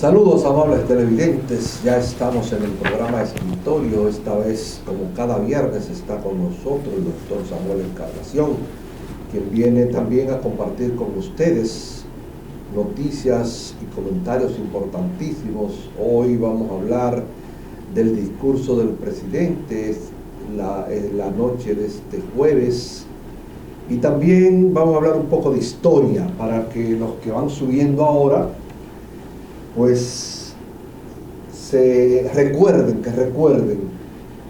Saludos amables televidentes, ya estamos en el programa Escritorio. Esta vez, como cada viernes, está con nosotros el doctor Samuel Encarnación, quien viene también a compartir con ustedes noticias y comentarios importantísimos. Hoy vamos a hablar del discurso del presidente la noche de este jueves, y también vamos a hablar un poco de historia para que los que van subiendo ahora pues se recuerden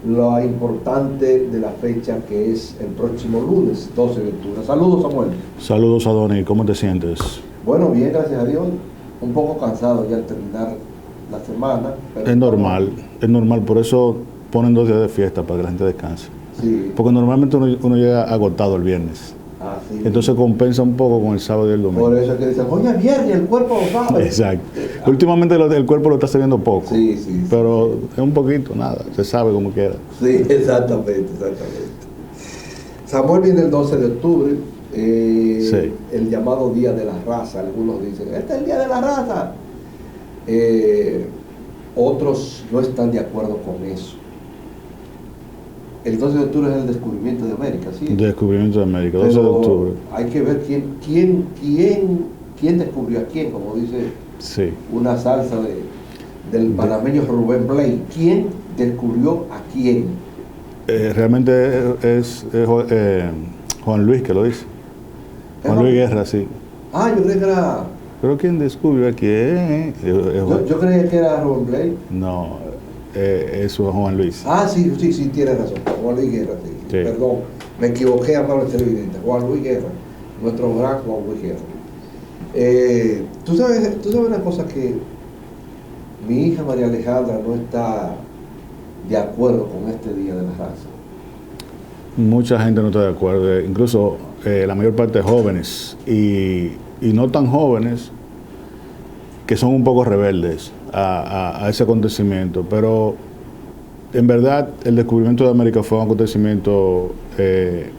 lo importante de la fecha, que es el próximo lunes 12 de octubre. Saludos, Samuel. Saludos, Adoni, ¿cómo te sientes? Bueno, bien, gracias a Dios. Un poco cansado ya al terminar la semana. Es normal, por eso ponen 2 días de fiesta para que la gente descanse. Sí. Porque normalmente uno llega agotado el viernes. Ah, sí. Entonces compensa un poco con el sábado y el domingo. Por eso es que dicen, oye, viernes, el cuerpo lo sabe. Exacto. Últimamente el cuerpo lo está sabiendo poco. Sí. Pero es un poquito, nada, se sabe como quiera. Sí, exactamente. Samuel viene el 12 de octubre, Sí. el llamado Día de la Raza. Algunos dicen, este es el Día de la Raza. Otros no están de acuerdo con eso. El 12 de octubre es el descubrimiento de América, ¿sí? Descubrimiento de América, 12 Pero de octubre. hay que ver quién descubrió a quién, como dice Sí. una salsa del panameño Rubén Blay. ¿Quién descubrió a quién? Realmente es Juan Luis que lo dice. Juan Luis Guerra, sí. Ah, yo creía que era... ¿Pero quién descubrió a quién? Yo creía que era Rubén Blay. No, eso es Juan Luis. Ah, sí, tiene razón. Juan Luis Guerra, sí. Perdón, me equivoqué, amable televidente. Juan Luis Guerra, nuestro gran Juan Luis Guerra. Tú sabes una cosa, que mi hija María Alejandra no está de acuerdo con este Día de la Raza. Mucha gente no está de acuerdo, incluso la mayor parte de jóvenes y no tan jóvenes, que son un poco rebeldes a ese acontecimiento. Pero en verdad el descubrimiento de América fue un acontecimiento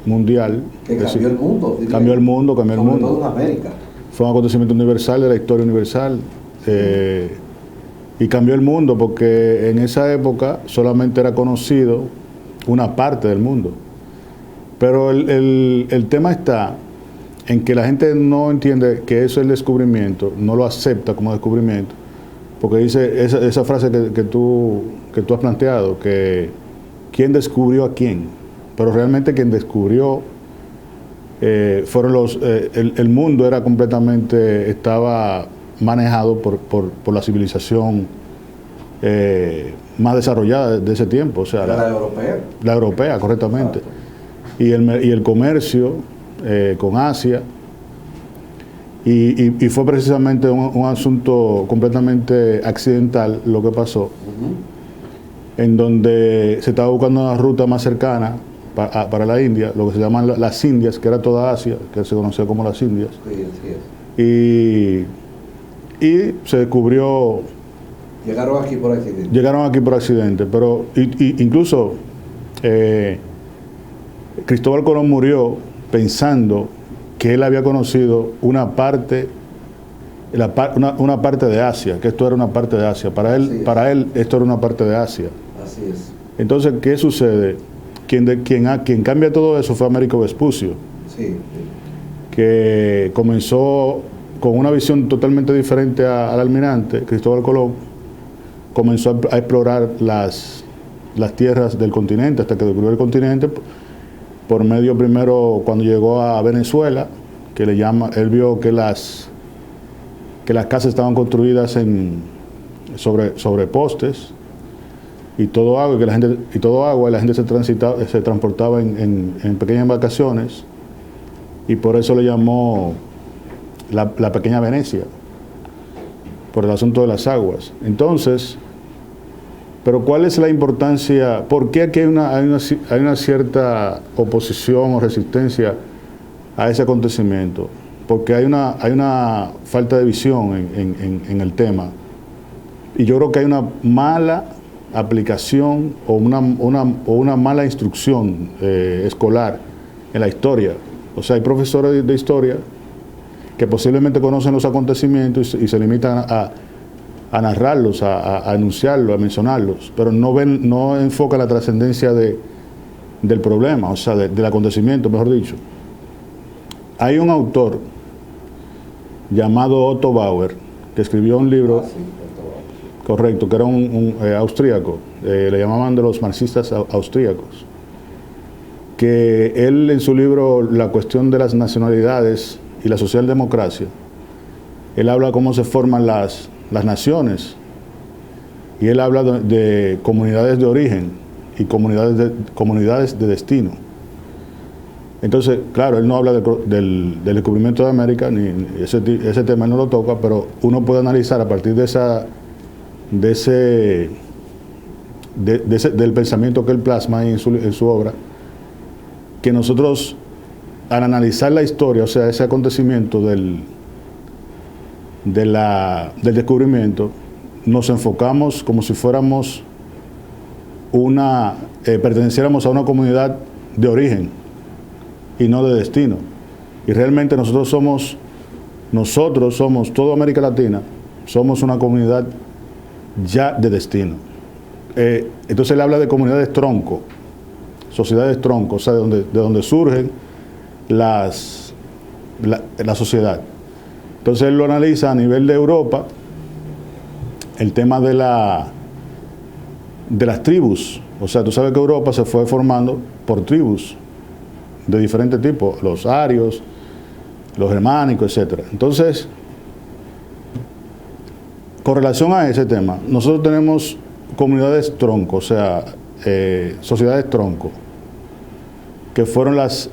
mundial. Que cambió el mundo. Cambió el mundo. Sobre todo en América. Fue un acontecimiento universal de la historia universal. Y cambió el mundo porque en esa época solamente era conocido una parte del mundo. Pero el tema está en que la gente no entiende que eso es el descubrimiento, no lo acepta como descubrimiento, porque dice esa frase que tú has planteado, que quién descubrió a quién, pero realmente quien descubrió fueron el mundo estaba manejado por la civilización más desarrollada de ese tiempo, o sea, la europea. La europea, correctamente. Y el comercio con Asia, y fue precisamente un asunto completamente accidental lo que pasó, en donde se estaba buscando una ruta más cercana para la India, lo que se llaman las Indias, que era toda Asia, que se conocía como las Indias. Sí. Y se descubrió... Llegaron aquí por accidente. Pero incluso Cristóbal Colón murió pensando que él había conocido una parte de Asia, que esto era una parte de Asia. Para él esto era una parte de Asia. Así es. Entonces, ¿qué sucede? Quien cambia todo eso fue Américo Vespucio, sí. Que comenzó con una visión totalmente diferente al almirante Cristóbal Colón. Comenzó a explorar las tierras del continente hasta que descubrió el continente por medio, primero, cuando llegó a Venezuela, él vio que las casas estaban construidas sobre postes y todo agua, y la gente se transportaba en pequeñas embarcaciones, y por eso le llamó la pequeña Venecia, por el asunto de las aguas. Entonces, pero ¿cuál es la importancia? ¿Por qué aquí hay una cierta oposición o resistencia a ese acontecimiento? Porque hay una falta de visión en el tema. Y yo creo que hay una mala aplicación o una mala instrucción escolar en la historia. O sea, hay profesores de historia que posiblemente conocen los acontecimientos y se limitan a a narrarlos, a enunciarlos, a mencionarlos, pero no enfoca la trascendencia del problema, o sea, del acontecimiento, mejor dicho. Hay un autor llamado Otto Bauer, que escribió un libro, correcto, que era un austríaco, le llamaban de los marxistas austríacos, que él en su libro La cuestión de las nacionalidades y la socialdemocracia, él habla cómo se forman las naciones, y él habla de comunidades de origen y comunidades de destino. Entonces, claro, él no habla del descubrimiento de América, ni ese tema no lo toca, pero uno puede analizar a partir del pensamiento que él plasma ahí en su obra, que nosotros, al analizar la historia, o sea, ese acontecimiento del descubrimiento, nos enfocamos como si fuéramos perteneciéramos a una comunidad de origen y no de destino. Y realmente nosotros somos, toda América Latina, somos una comunidad ya de destino. Entonces él habla de comunidades tronco, sociedades tronco, o sea, de donde surgen la sociedad. Entonces él lo analiza a nivel de Europa, el tema de las tribus. O sea, tú sabes que Europa se fue formando por tribus de diferentes tipos, los arios, los germánicos, etc. Entonces, con relación a ese tema, nosotros tenemos comunidades tronco, o sea, sociedades tronco, que fueron las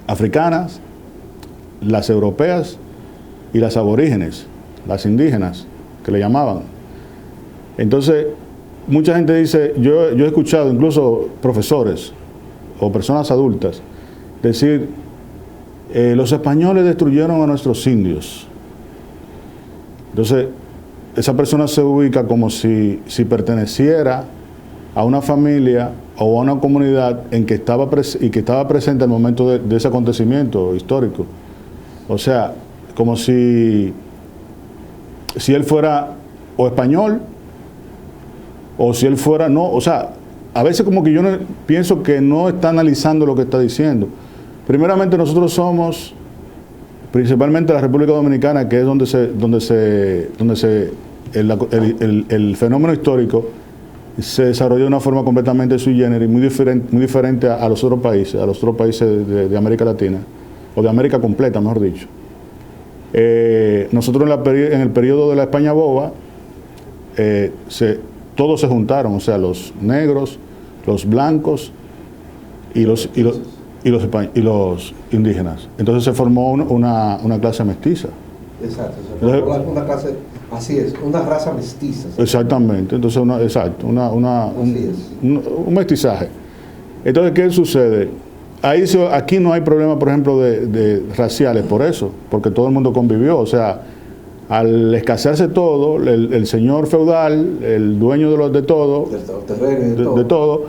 africanas, las europeas y las aborígenes, las indígenas, que le llamaban. Entonces, mucha gente dice, yo he escuchado incluso profesores o personas adultas decir, los españoles destruyeron a nuestros indios. Entonces, esa persona se ubica como si perteneciera a una familia o a una comunidad en que estaba presente al momento de ese acontecimiento histórico. O sea, como si él fuera o español, o si él fuera no, o sea, a veces como que yo pienso que no está analizando lo que está diciendo. Primeramente, nosotros somos, principalmente la República Dominicana, que es el fenómeno histórico se desarrolló de una forma completamente sui generis, muy diferente a los otros países de América Latina, o de América completa, mejor dicho. Nosotros en el periodo de la España Boba, todos se juntaron, o sea, los negros, los blancos y los indígenas. Entonces se formó una clase mestiza. Exacto, se formó una clase, así es, una raza mestiza. ¿Sí? Exactamente, entonces un mestizaje. Entonces, ¿qué sucede? Aquí no hay problema, por ejemplo, de raciales por eso, porque todo el mundo convivió, o sea, al escasearse todo, el señor feudal, el dueño de todo, de todo,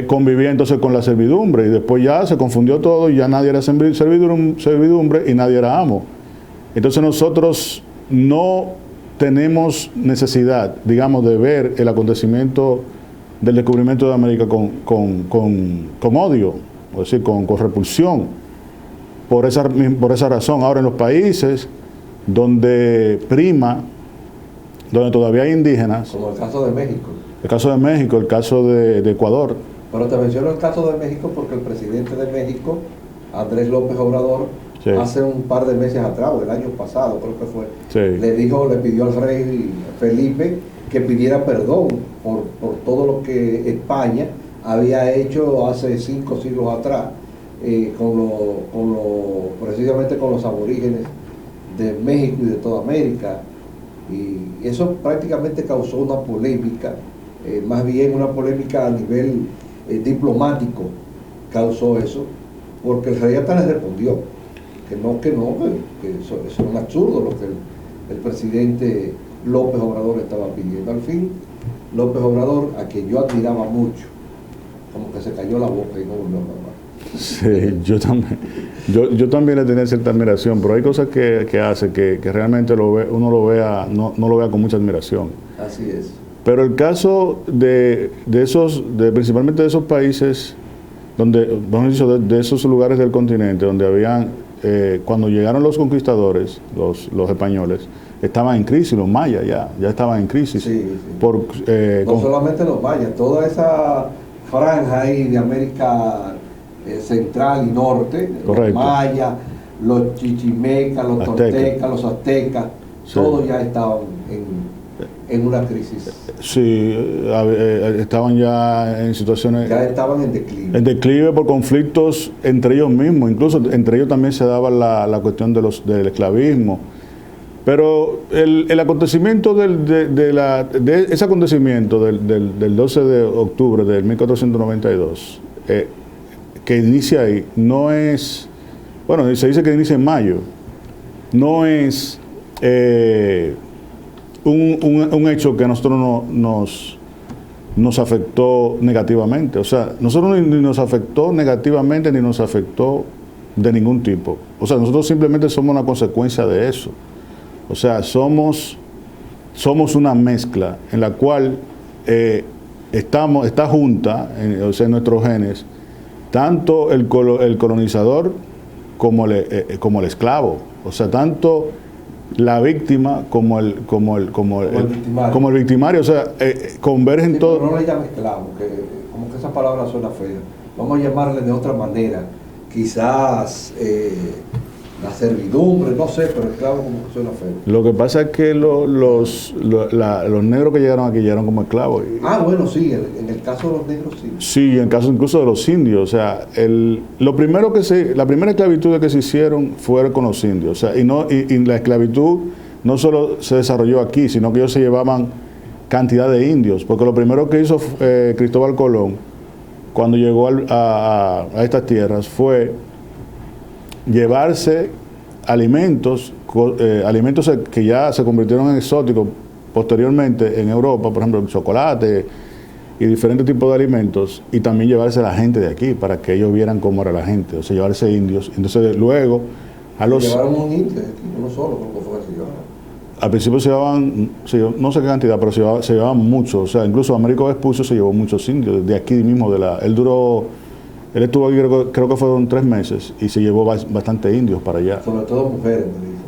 convivía entonces con la servidumbre, y después ya se confundió todo y ya nadie era servidumbre y nadie era amo. Entonces nosotros no tenemos necesidad, digamos, de ver el acontecimiento del descubrimiento de América con odio, es decir, con repulsión, por esa razón. Ahora, en los países donde todavía hay indígenas, como el caso de México. El caso de Ecuador. Pero te menciono el caso de México porque el presidente de México, Andrés López Obrador, sí, hace un par de meses atrás, o el año pasado creo que fue, sí, le pidió al rey Felipe que pidiera perdón por todo lo que España había hecho hace 5 siglos atrás, precisamente con los aborígenes de México y de toda América. Y eso prácticamente causó una polémica, más bien una polémica a nivel diplomático causó eso, porque el rey hasta le respondió que eso es un absurdo lo que el presidente López Obrador estaba pidiendo. Al fin, López Obrador, a quien yo admiraba mucho, como que se cayó la boca y no volvió a hablar. Sí, yo también. Yo también le tenía cierta admiración, pero hay cosas que hace que realmente uno lo vea, no lo vea con mucha admiración. Así es. Pero el caso de principalmente de esos países, donde, vamos a decir, de esos lugares del continente, donde habían, cuando llegaron los conquistadores, los españoles, estaban en crisis, los mayas ya estaban en crisis. Sí, sí. No solamente los mayas, toda esa franja ahí de América Central y Norte, correcto, los mayas, los chichimecas, los toltecas, los aztecas, sí, todos ya estaban en una crisis. Sí, estaban ya en situaciones... Ya estaban en declive. En declive por conflictos entre ellos mismos, incluso entre ellos también se daba la cuestión del esclavismo. Pero el acontecimiento ese acontecimiento del 12 de octubre de 1492, que inicia ahí, no es, bueno, se dice que inicia en mayo, no es un hecho que a nosotros nos afectó negativamente. O sea, nosotros ni nos afectó negativamente ni nos afectó de ningún tipo. O sea, nosotros simplemente somos una consecuencia de eso. O sea, somos una mezcla en la cual está junta, o sea, en nuestros genes, tanto el colonizador como el esclavo. O sea, tanto la víctima como el victimario. O sea, convergen todos. No le llame esclavo, como que esa palabra suena fea. Vamos a llamarle de otra manera. Quizás la servidumbre, no sé, pero esclavo como que suena feo. Lo que pasa es que los negros que llegaron aquí llegaron como esclavos. Bueno, sí, en el caso de los negros sí. Sí, en el caso incluso de los indios. O sea, la primera esclavitud que se hicieron fue con los indios. O sea, y la esclavitud no solo se desarrolló aquí, sino que ellos se llevaban cantidad de indios. Porque lo primero que hizo Cristóbal Colón, cuando llegó a estas tierras, fue llevarse alimentos que ya se convirtieron en exóticos posteriormente en Europa, por ejemplo el chocolate y diferentes tipos de alimentos, y también llevarse a la gente de aquí para que ellos vieran cómo era la gente, o sea, llevarse indios. Entonces luego llevaron un indio aquí, uno solo, ¿cómo fue que se llevaron? Al principio se llevaban, no sé qué cantidad, pero se llevaban muchos. O sea, incluso Américo Vespucio se llevó muchos indios de aquí mismo. Él estuvo aquí, creo que fueron 3 meses, y se llevó bastante indios para allá. Sobre todo mujeres, me dicen.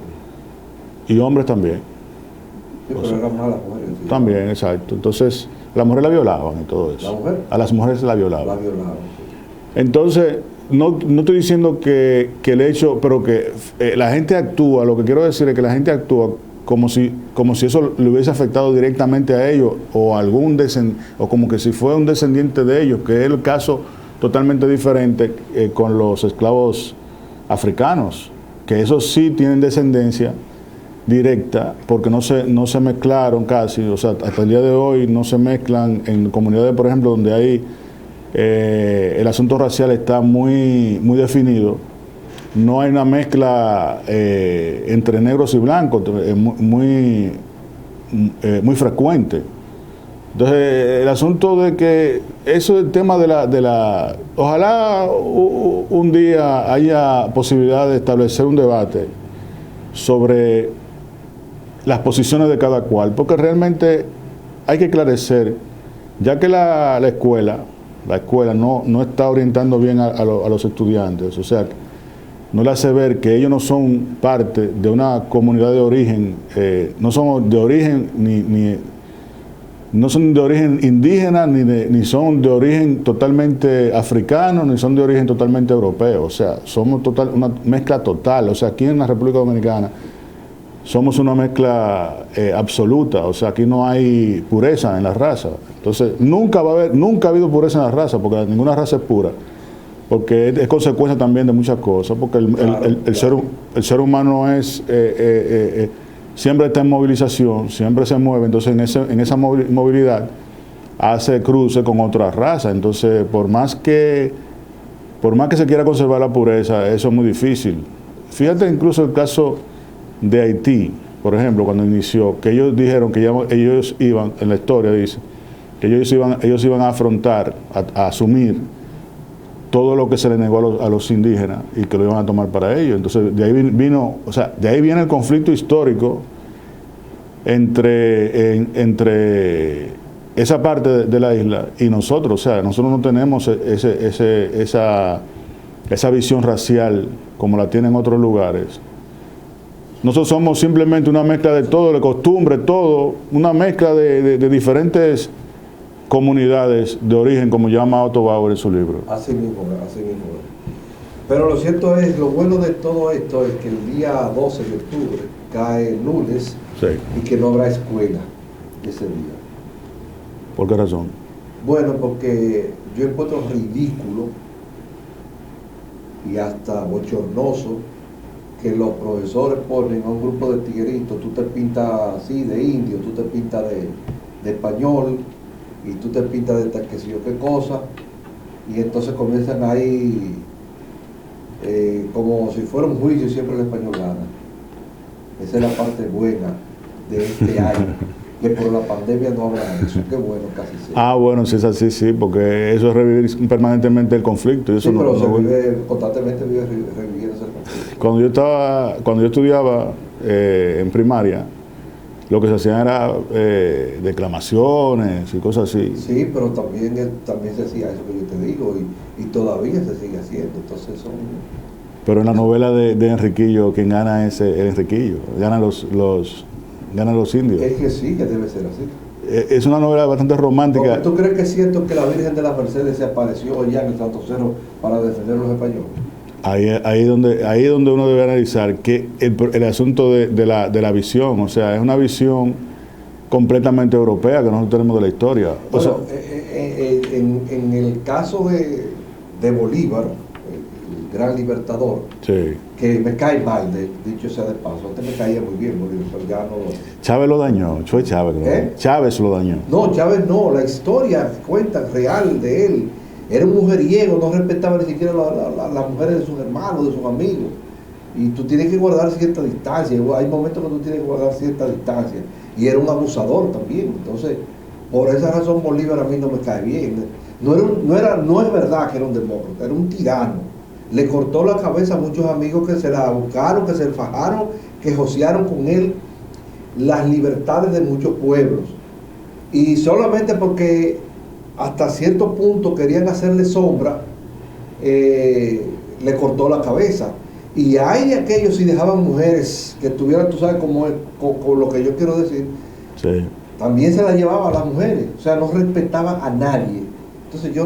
Y hombres también. Sí, pero eran malas mujeres. Sí. También, exacto. Entonces, las mujeres la violaban y todo eso. ¿La mujer? A las mujeres se la violaban. La violaban, sí. Entonces, no estoy diciendo que el hecho, pero que la gente actúa, lo que quiero decir es que la gente actúa como si eso le hubiese afectado directamente a ellos, o como que si fuera un descendiente de ellos, que es el caso totalmente diferente con los esclavos africanos, que esos sí tienen descendencia directa, porque no se mezclaron casi. O sea, hasta el día de hoy no se mezclan en comunidades, por ejemplo, donde hay el asunto racial está muy, muy definido. No hay una mezcla entre negros y blancos muy frecuente. Entonces, el asunto de que eso es el tema ojalá un día haya posibilidad de establecer un debate sobre las posiciones de cada cual, porque realmente hay que esclarecer, ya que la escuela no está orientando bien a los estudiantes. O sea, no le hace ver que ellos no son parte de una comunidad de origen, no son de origen no son de origen indígena, ni son de origen totalmente africano, ni son de origen totalmente europeo. O sea, somos una mezcla total. O sea, aquí en la República Dominicana somos una mezcla absoluta. O sea, aquí no hay pureza en la raza. Entonces, nunca ha habido pureza en la raza, porque ninguna raza es pura. Porque es consecuencia también de muchas cosas, porque el ser humano siempre está en movilización, siempre se mueve. Entonces en esa movilidad hace cruce con otras razas. Entonces por más que se quiera conservar la pureza, eso es muy difícil. Fíjate incluso el caso de Haití, por ejemplo, cuando inició, que ellos dijeron que ellos iban, en la historia dice, que ellos iban a afrontar, a asumir todo lo que se le negó a los indígenas y que lo iban a tomar para ellos. Entonces, de ahí vino, o sea, de ahí viene el conflicto histórico entre esa parte de la isla y nosotros. O sea, nosotros no tenemos esa visión racial como la tienen otros lugares. Nosotros somos simplemente una mezcla de todo, de costumbre, todo, una mezcla de diferentes comunidades de origen, como llama Otto Bauer en su libro. Así mismo, así mismo. Pero lo cierto es, lo bueno de todo esto es que el día 12 de octubre cae lunes, Sí. y que no habrá escuela ese día. ¿Por qué razón? Bueno, porque yo encuentro ridículo y hasta bochornoso que los profesores ponen a un grupo de tigueritos, tú te pintas así de indio, tú te pintas de español, y tú te pintas de tal que sé yo qué cosa, y entonces comienzan ahí como si fuera un juicio, siempre el español gana. Esa es la parte buena de este año, que por la pandemia no habrá eso. Qué bueno, casi sea. Bueno, si es así, sí, porque eso es revivir permanentemente el conflicto. Y eso Sí, no, pero no se bueno. vive, constantemente vive reviviendo ese conflicto. Cuando yo estudiaba en primaria, lo que se hacían era declamaciones y cosas así. Sí, pero también se hacía eso que yo te digo, y todavía se sigue haciendo. Entonces son... Pero en la novela de Enriquillo, quien gana es el Enriquillo, ganan los indios. Es que sí, que debe ser así. Es una novela bastante romántica. ¿Tú crees que es cierto que la Virgen de las Mercedes se apareció ya en el Santo Cerro para defender a los españoles? Ahí es donde uno debe analizar que el asunto de la visión, o sea, es una visión completamente europea que nosotros tenemos de la historia. Bueno, en el caso de Bolívar, el gran libertador, sí. que me cae mal, dicho sea de paso, antes me caía muy bien Bolívar, pero ya no... Chávez lo dañó, fue Chávez. Chávez lo dañó. No, Chávez no, la historia cuenta real de él. Era un mujeriego, no respetaba ni siquiera las mujeres de sus hermanos, de sus amigos. Y tú tienes que guardar cierta distancia. Hay momentos que tú tienes que guardar cierta distancia. Y era un abusador también. Entonces, por esa razón Bolívar a mí no me cae bien. No es verdad que era un demócrata, era un tirano. Le cortó la cabeza a muchos amigos que se la buscaron, que se fajaron, que josearon con él las libertades de muchos pueblos. Y solamente porque hasta cierto punto querían hacerle sombra, le cortó la cabeza. Y hay de aquellos, si dejaban mujeres que tuvieran, tú sabes cómo es, con lo que yo quiero decir, sí. También se la llevaba a las mujeres, o sea, no respetaba a nadie. Entonces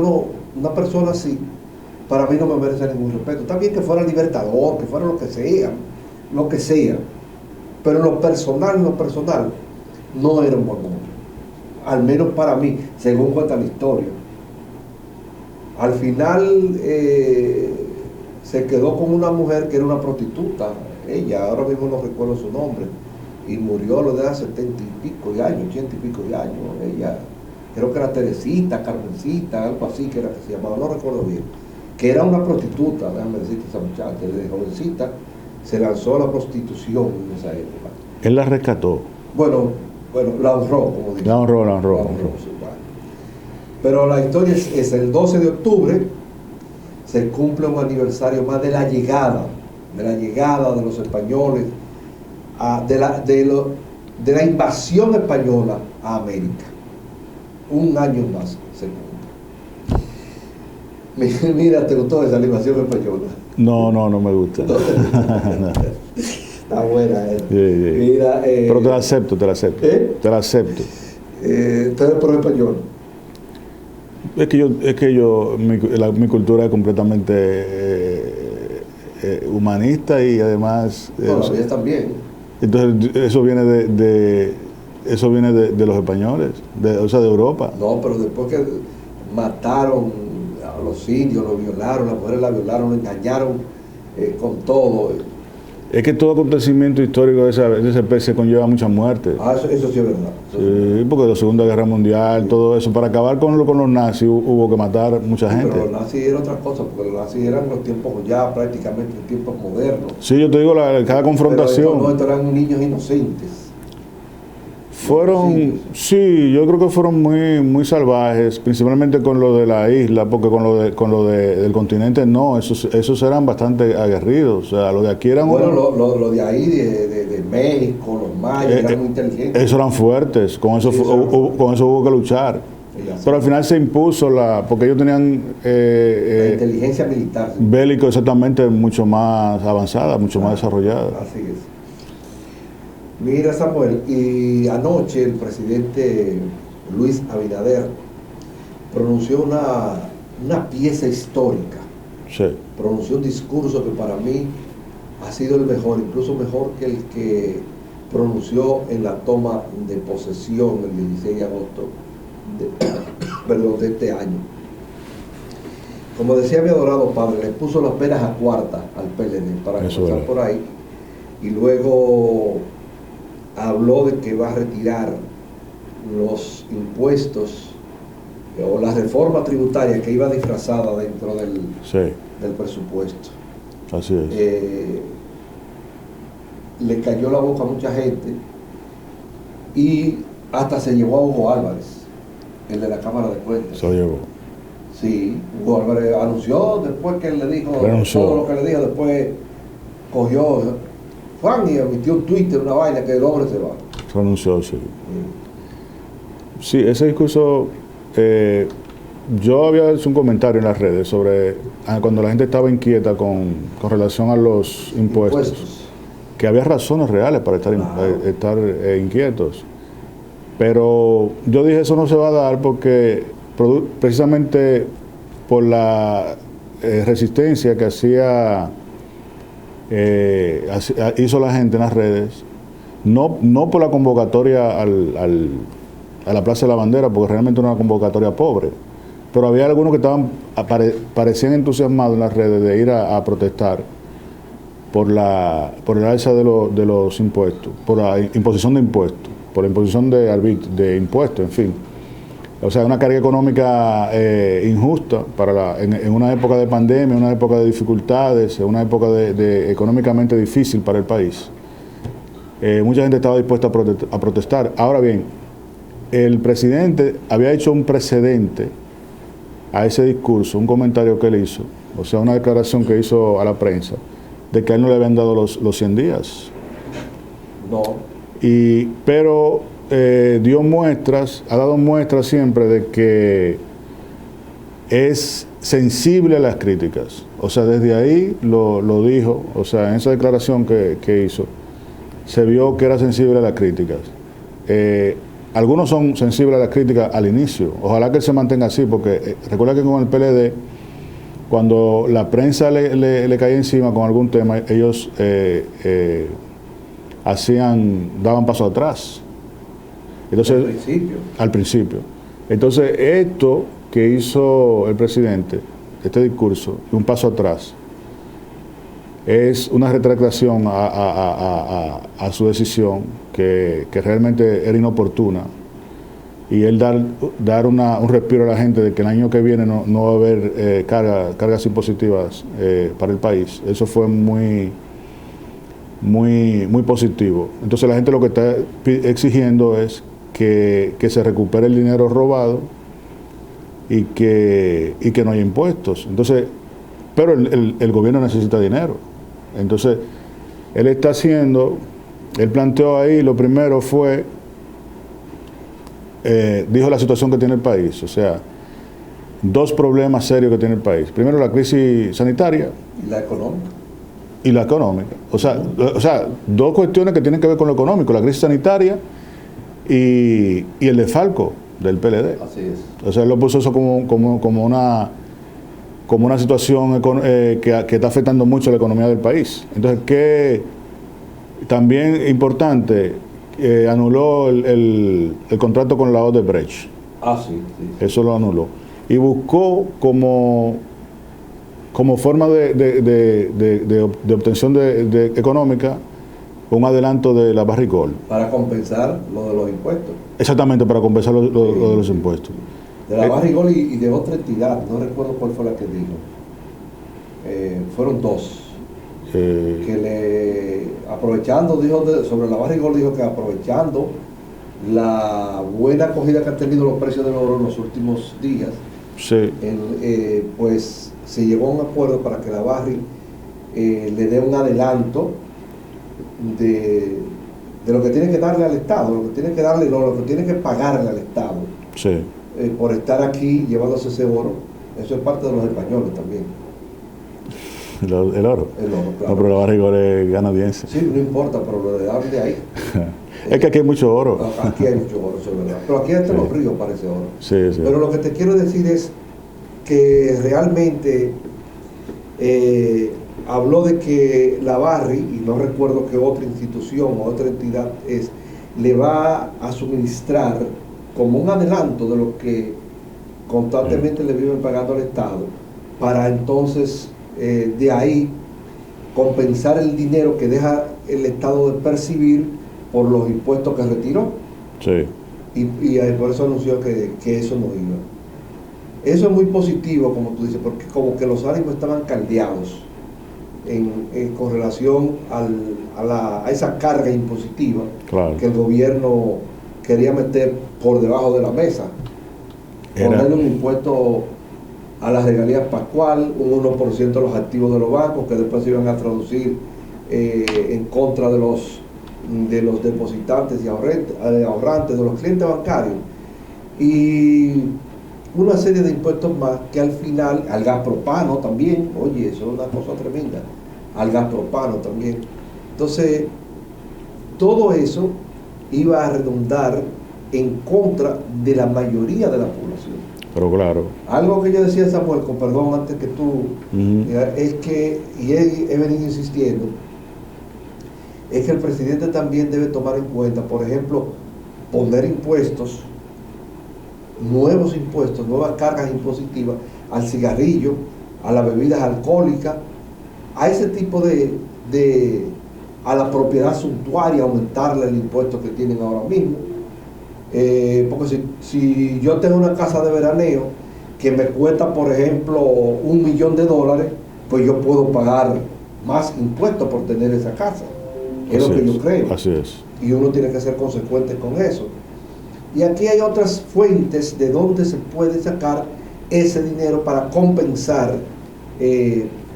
una persona así, para mí no me merece ningún respeto. Está bien que fuera libertador, que fuera lo que sea, pero en lo personal, no era un buen hombre. Al menos para mí, según cuenta la historia. Al final se quedó con una mujer que era una prostituta, ella, ahora mismo no recuerdo su nombre, y murió a la edad de 70 y pico de años, 80 y pico de años. Ella, creo que era Teresita, Carmencita, algo así que era que se llamaba, no recuerdo bien, que era una prostituta, déjame decirte, esa muchacha, desde jovencita se lanzó a la prostitución en esa época. Él la rescató. Bueno, la honró, como dice. La honró. Sí, vale. Pero la historia es el 12 de octubre, se cumple un aniversario más de la llegada de los españoles, de la invasión española a América. Un año más se cumple. Mira, ¿te gustó esa invasión española? No me gusta. Está buena, Sí. Mira, pero te la acepto. Te la acepto. ¿Tú eres pro español? Mi cultura es completamente humanista y además... No, la también. Entonces, eso viene de los españoles, de Europa. No, pero después que mataron a los indios, los violaron, las mujeres la violaron, lo engañaron con todo. Es que todo acontecimiento histórico de esa especie conlleva mucha muerte. Eso sí es verdad. Sí, porque la Segunda Guerra Mundial, todo eso, para acabar con los nazis hubo que matar mucha gente. Pero los nazis eran otra cosa, porque los nazis eran los tiempos ya prácticamente tiempos modernos. Sí, yo te digo, cada confrontación... Pero estos eran niños inocentes. Fueron, sí, yo creo que fueron muy salvajes, principalmente con lo de la isla, porque con lo del continente no, esos eran bastante aguerridos, o sea, lo de aquí eran... Bueno, lo de ahí, de México, los mayas, eran muy inteligentes. Esos eran fuertes, con eso, con eso hubo que luchar. Pero al final se impuso porque ellos tenían... la inteligencia militar. Sí. Bélico exactamente mucho más avanzada, mucho más desarrollada. Así es. Mira, Samuel, y anoche el presidente Luis Abinader pronunció una pieza histórica. Sí. Pronunció un discurso que para mí ha sido el mejor, incluso mejor que el que pronunció en la toma de posesión el 16 de agosto de este año. Como decía mi adorado padre, le puso las penas a cuarta al PLD para comenzar por ahí, y luego habló de que va a retirar los impuestos o la reforma tributaria que iba disfrazada dentro del presupuesto. Así es. Le cayó la boca a mucha gente y hasta se llevó a Hugo Álvarez, el de la Cámara de Cuentas. Se lo llevó. Sí, Hugo Álvarez anunció, después que él le dijo todo lo que le dijo, después cogió Juan y emitió un Twitter, una vaina, que el hombre se va. Renunció, sí. Sí, ese discurso, yo había hecho un comentario en las redes sobre cuando la gente estaba inquieta con relación a los impuestos, que había razones reales para estar inquietos. Pero yo dije, eso no se va a dar porque precisamente por la resistencia que hizo la gente en las redes, no por la convocatoria a la Plaza de la Bandera, porque realmente era una convocatoria pobre, pero había algunos que parecían entusiasmados en las redes de ir a protestar por el alza de los impuestos, por la imposición de impuestos, por la imposición de impuestos, en fin. O sea, una carga económica injusta en una época de pandemia, una época de dificultades, una época económicamente difícil para el país. Mucha gente estaba dispuesta a protestar. Ahora bien, el presidente había hecho un precedente a ese discurso, un comentario que él hizo, o sea, una declaración que hizo a la prensa, de que a él no le habían dado los 100 días. No. Pero ha dado muestras siempre de que es sensible a las críticas. O sea, desde ahí lo dijo, o sea, en esa declaración que hizo, se vio que era sensible a las críticas. Algunos son sensibles a las críticas al inicio. Ojalá que él se mantenga así, porque recuerda que con el PLD, cuando la prensa le caía encima con algún tema, ellos daban paso atrás. Entonces, al principio. Entonces, esto que hizo el presidente, este discurso, un paso atrás, es una retractación a su decisión que realmente era inoportuna, y él dar un respiro a la gente de que el año que viene no va a haber cargas impositivas para el país. Eso fue muy positivo. Entonces la gente lo que está exigiendo es que se recupere el dinero robado y que no haya impuestos. Entonces, pero el gobierno necesita dinero. Entonces, él planteó ahí, lo primero fue, dijo la situación que tiene el país, o sea, dos problemas serios que tiene el país. Primero, la crisis sanitaria. Y la económica. O sea, dos cuestiones que tienen que ver con lo económico, la crisis sanitaria y el desfalco del PLD. Así es. O sea, él lo puso eso como una situación que está afectando mucho la economía del país. Entonces, que también importante, anuló el contrato con la Odebrecht. Sí. Eso lo anuló. Y buscó como forma de obtención económica un adelanto de la Barrigol. Para compensar lo de los impuestos. Exactamente, para compensar lo de los impuestos. De la Barrigol y de otra entidad, no recuerdo cuál fue la que dijo. Fueron dos. Que aprovechando, sobre la Barrigol dijo que aprovechando la buena acogida que han tenido los precios del oro en los últimos días, sí, pues se llegó a un acuerdo para que la Barri le dé un adelanto de lo que tiene que darle al Estado, lo que tiene que darle, no, lo que tiene que pagarle al Estado, sí. por estar aquí llevándose ese oro. Eso es parte de los españoles también. El oro. El oro, claro. No, pero la barriga es canadiense. Sí, no importa, pero lo de dar de ahí. Es que aquí hay mucho oro. Aquí hay mucho oro, eso es verdad. Pero aquí hasta los ríos parece oro. Sí, sí. Pero lo que te quiero decir es que realmente habló de que la Barri, y no recuerdo que otra institución o otra entidad le va a suministrar como un adelanto de lo que constantemente le viven pagando al Estado, para entonces de ahí compensar el dinero que deja el Estado de percibir por los impuestos que retiró. Sí. Y por eso anunció que eso no iba. Eso es muy positivo, como tú dices, porque como que los ánimos estaban caldeados con relación a esa carga impositiva, claro, que el gobierno quería meter por debajo de la mesa. Ponerle un impuesto a las regalías pascual, un 1% de los activos de los bancos, que después se iban a traducir en contra de los depositantes y ahorrantes, de los clientes bancarios, y una serie de impuestos más que al final, al gas propano también, oye, eso es una cosa tremenda, al gas propano también. Entonces, todo eso iba a redundar en contra de la mayoría de la población. Pero claro. Algo que yo decía, Samuel, con perdón antes que tú, es que, y he venido insistiendo, es que el presidente también debe tomar en cuenta, por ejemplo, poner impuestos, nuevos impuestos, nuevas cargas impositivas al cigarrillo, a las bebidas alcohólicas, a ese tipo a la propiedad suntuaria, aumentarle el impuesto que tienen ahora mismo. Porque si yo tengo una casa de veraneo que me cuesta, por ejemplo, $1 millón, pues yo puedo pagar más impuestos por tener esa casa. Es lo que yo creo. Así es. Y uno tiene que ser consecuente con eso. Y aquí hay otras fuentes de donde se puede sacar ese dinero para compensar,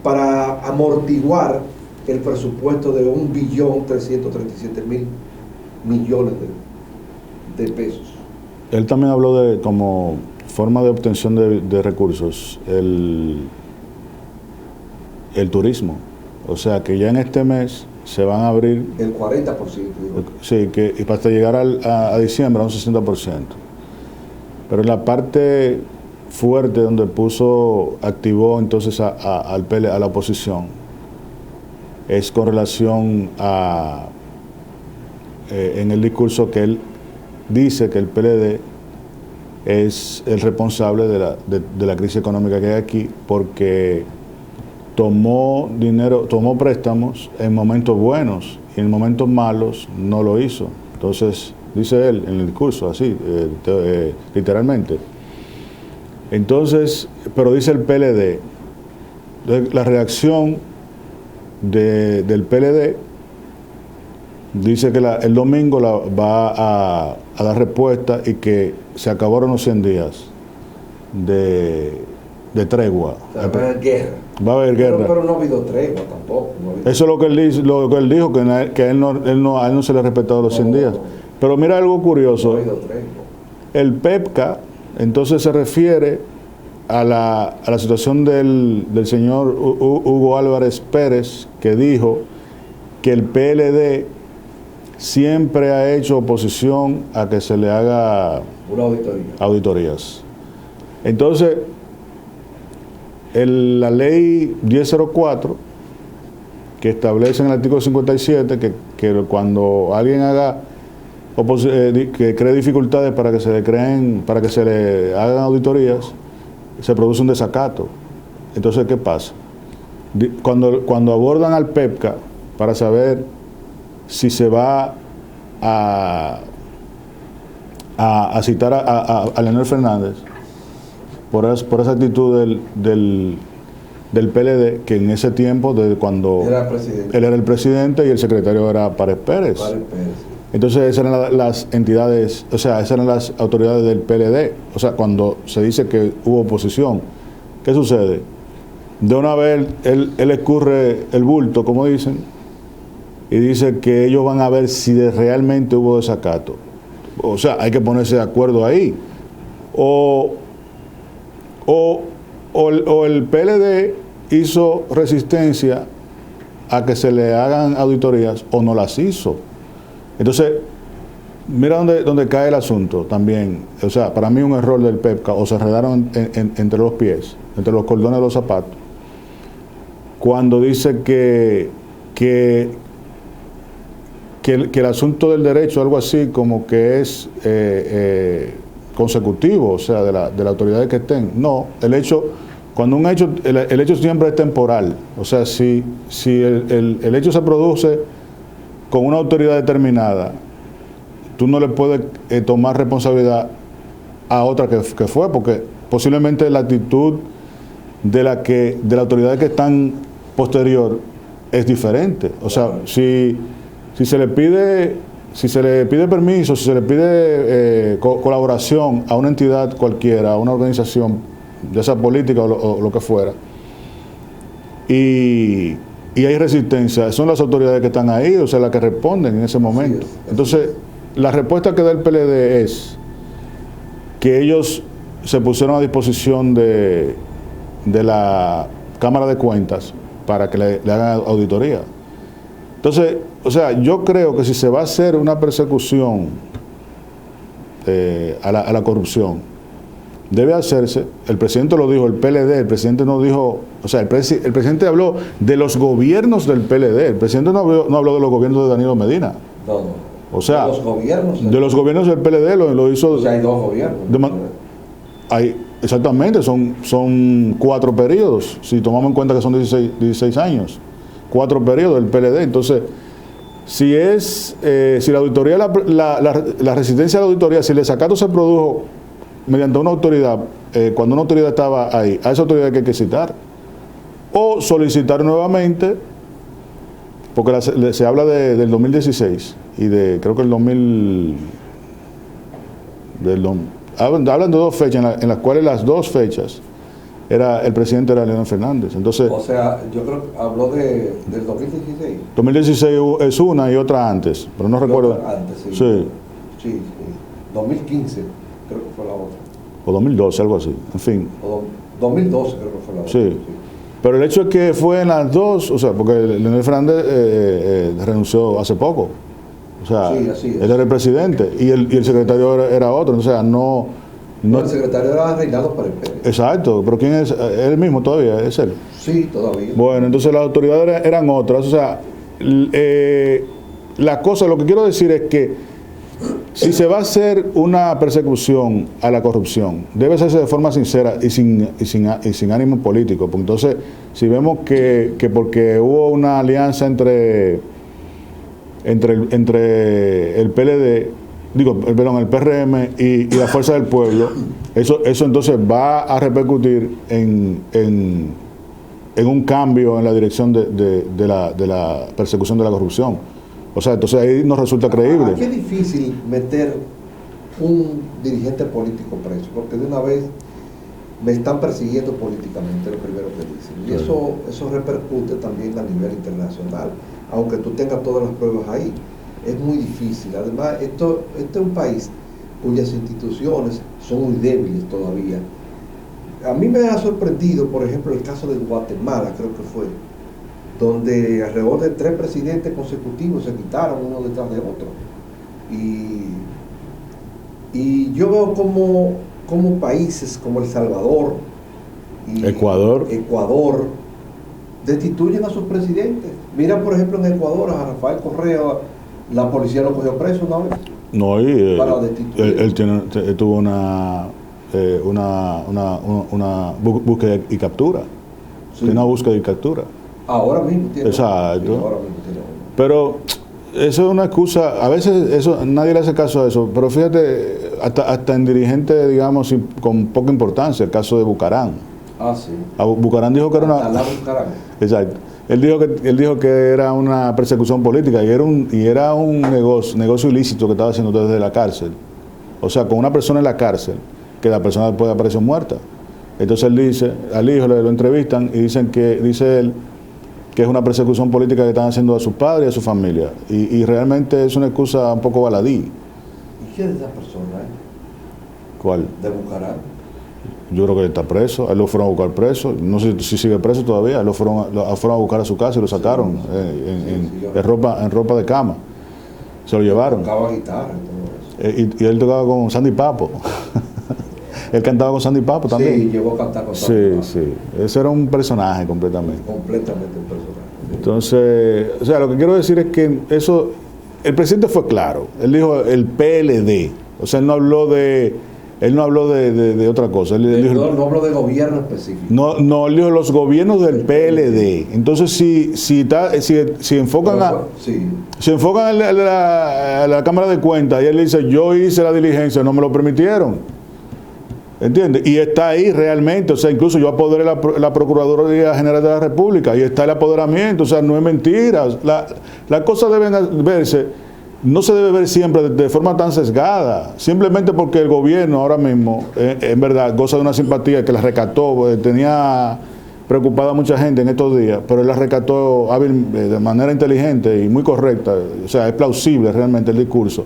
para amortiguar el presupuesto de $1.337.000.000.000 de pesos. Él también habló de, como forma de obtención de recursos, el turismo. O sea que ya en este mes se van a abrir el 40%. Sí, y para llegar a diciembre a un 60%. Pero en la parte fuerte donde activó entonces a la oposición, es con relación en el discurso que él dice que el PLD es el responsable de la crisis económica que hay aquí, porque tomó préstamos en momentos buenos y en momentos malos no lo hizo. Entonces, dice él en el discurso, así, literalmente. Entonces, pero dice el PLD, la reacción del PLD dice que el domingo va a dar respuesta y que se acabaron los 100 días de tregua. O sea, va a haber guerra. Va a haber guerra. Pero no ha habido tregua tampoco. Eso es lo que él dijo, que a él no se le ha respetado los 100 días. Pero mira algo curioso. No ha habido tregua. El PEPCA entonces se refiere a la situación del señor Hugo Álvarez Pérez, que dijo que el PLD siempre ha hecho oposición a que se le haga una auditorías. Entonces, la ley 1004, que establece en el artículo 57 que cuando alguien que cree dificultades para que se le hagan auditorías, se produce un desacato. Entonces, ¿qué pasa? Cuando abordan al PEPCA para saber si se va a citar a Leonel Fernández por esa actitud del PLD, que en ese tiempo, desde cuando él era el presidente y el secretario era Párez Pérez. Entonces esas eran las entidades, o sea, esas eran las autoridades del PLD. O sea, cuando se dice que hubo oposición, ¿qué sucede? De una vez él escurre el bulto, como dicen, y dice que ellos van a ver si realmente hubo desacato. O sea, hay que ponerse de acuerdo ahí. O el PLD hizo resistencia a que se le hagan auditorías o no las hizo. Entonces, mira dónde cae el asunto también. O sea, para mí un error del PEPCA, o se enredaron entre los pies, entre los cordones de los zapatos, cuando dice que el asunto del derecho, algo así como que es consecutivo, o sea, de la autoridad que estén. No, el hecho siempre es temporal. O sea, si el hecho se produce con una autoridad determinada, tú no le puedes tomar responsabilidad a otra que fue, porque posiblemente la actitud de la autoridad que están posterior es diferente. O sea, si se le pide permiso, si se le pide colaboración a una entidad cualquiera, a una organización, ya sea política o lo que fuera, y hay resistencia, son las autoridades que están ahí, o sea, las que responden en ese momento. Entonces, la respuesta que da el PLD es que ellos se pusieron a disposición de la Cámara de Cuentas para que le hagan auditoría. Entonces, o sea, yo creo que si se va a hacer una persecución a la corrupción, debe hacerse, el presidente lo dijo, el PLD, el presidente no dijo, o sea, el presidente habló de los gobiernos del PLD, el presidente no habló de los gobiernos de Danilo Medina. No. O sea, de los gobiernos del PLD lo hizo... O sea, hay dos gobiernos. Exactamente, son 4 periodos, si tomamos en cuenta que son 16 años, 4 periodos del PLD. Entonces, si la auditoría, la resistencia a la auditoría, si el desacato se produjo mediante una autoridad, cuando una autoridad estaba ahí, a esa autoridad que hay que citar, o solicitar nuevamente, porque se habla del 2016 y creo que el 2000, hablan de 2 fechas en las cuales las 2 fechas el presidente era Leonel Fernández. Entonces, o sea, yo creo que habló del 2016. 2016 es una y otra antes, pero no recuerdo. Antes, sí. Sí. 2015 creo que fue la otra. O 2012, algo así, en fin. O 2012 creo que fue la otra. Sí. Pero el hecho es que fue en las 2, o sea, porque Leonel Fernández renunció hace poco. O sea, sí, así es. Él era el presidente y el secretario era otro. O sea, no el secretario era Reinaldo Pérez Pérez. Exacto, pero ¿quién es? Él mismo todavía, es él. Sí, todavía. Bueno, entonces las autoridades eran otras. O sea, la cosa, lo que quiero decir es que si se va a hacer una persecución a la corrupción, debe hacerse de forma sincera y sin ánimo político. Porque entonces, si vemos que porque hubo una alianza entre el PLD, el PRM y la Fuerza del Pueblo, eso entonces va a repercutir en un cambio en la dirección de la persecución de la corrupción. O sea, entonces ahí nos resulta creíble. Qué difícil meter un dirigente político preso, porque de una vez me están persiguiendo políticamente, lo primero que dicen. Y eso repercute también a nivel internacional, aunque tú tengas todas las pruebas ahí. Es muy difícil. Además, esto es un país cuyas instituciones son muy débiles todavía. A mí me ha sorprendido, por ejemplo, el caso de Guatemala, creo que fue, donde alrededor de 3 presidentes consecutivos se quitaron uno detrás de otro. Y yo veo como países como El Salvador y Ecuador destituyen a sus presidentes. Mira, por ejemplo, en Ecuador a Rafael Correa, la policía lo cogió preso una vez. No, y él tuvo una búsqueda y captura. Sí. Tiene una búsqueda y captura. Ahora mismo tiene. Exacto. Sí, ahora mismo tiene. Pero eso es una excusa. A veces nadie le hace caso a eso. Pero fíjate, hasta en dirigentes, digamos, con poca importancia, el caso de Bucarán. Ah, sí. Bucarán dijo que era una... Alá Bucarán. Exacto. Él dijo que era una persecución política y era un negocio ilícito que estaba haciendo desde la cárcel. O sea, con una persona en la cárcel, que la persona después apareció muerta. Entonces él dice, al hijo lo entrevistan y dice él que es una persecución política que están haciendo a su padre y a su familia. Y realmente es una excusa un poco baladí. ¿Y quién es esa persona? ¿Cuál? De Bucarán. Yo creo que él está preso, a él lo fueron a buscar preso, no sé si sigue preso todavía, lo fueron a buscar a su casa y lo sacaron en ropa de cama, se lo llevaron. Tocaba guitarra y todo eso. Y él tocaba con Sandy Papo, él cantaba con Sandy Papo también. Sí, llegó a cantar con Sandy Papo. Sí, ese era un personaje completamente. Completamente un personaje. Sí. Entonces, o sea, lo que quiero decir es que el presidente fue claro, él dijo el PLD, o sea, él no habló de otra cosa. Él dijo, no hablo de gobierno específico. No, él dijo los gobiernos del PLD. Entonces, si enfocan a la Cámara de Cuentas y él dice, yo hice la diligencia, no me lo permitieron. ¿Entiendes? Y está ahí realmente, o sea, incluso yo apoderé la Procuraduría General de la República y está el apoderamiento, o sea, no es mentira. Las cosas deben verse. No se debe ver siempre de forma tan sesgada, simplemente porque el gobierno ahora mismo, en verdad, goza de una simpatía que la recató, tenía preocupada a mucha gente en estos días, pero él la recató de manera inteligente y muy correcta, o sea, es plausible realmente el discurso.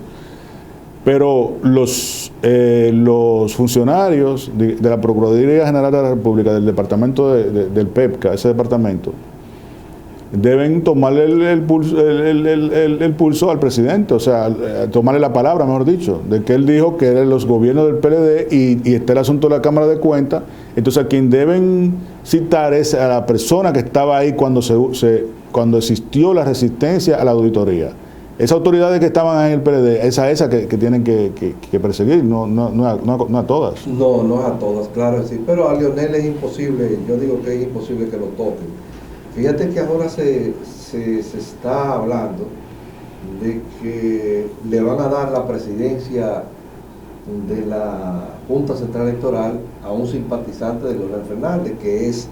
Pero los funcionarios de la Procuraduría General de la República, del departamento del PEPCA, ese departamento, deben tomarle el pulso al presidente, o sea, tomarle la palabra, mejor dicho, de que él dijo que eran los gobiernos del PLD y está el asunto de la Cámara de Cuentas. Entonces, a quien deben citar es a la persona que estaba ahí cuando existió la resistencia a la auditoría. Esas autoridades que estaban ahí en el PLD, esa que tienen que perseguir, no a todas. No es a todas, claro, sí, pero a Leonel es imposible, yo digo que es imposible que lo toquen. Fíjate que ahora se está hablando de que le van a dar la presidencia de la Junta Central Electoral a un simpatizante de Leonel Fernández, que es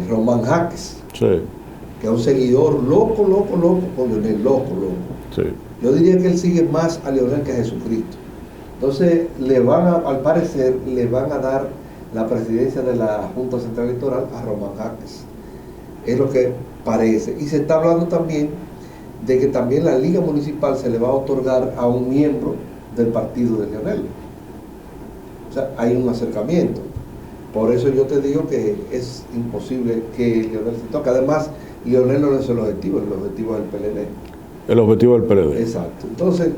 Román Jaques, sí, que es un seguidor loco con Leonel, loco. Sí. Yo diría que él sigue más a Leonel que a Jesucristo. Entonces, al parecer, le van a dar la presidencia de la Junta Central Electoral a Román Jaques. Es lo que parece. Y se está hablando también de que también la Liga Municipal se le va a otorgar a un miembro del partido de Leonel. O sea, hay un acercamiento. Por eso yo te digo que es imposible que Leonel se toque. Además, Leonel no es el objetivo es el PLD. El objetivo del PLD. Exacto. Entonces,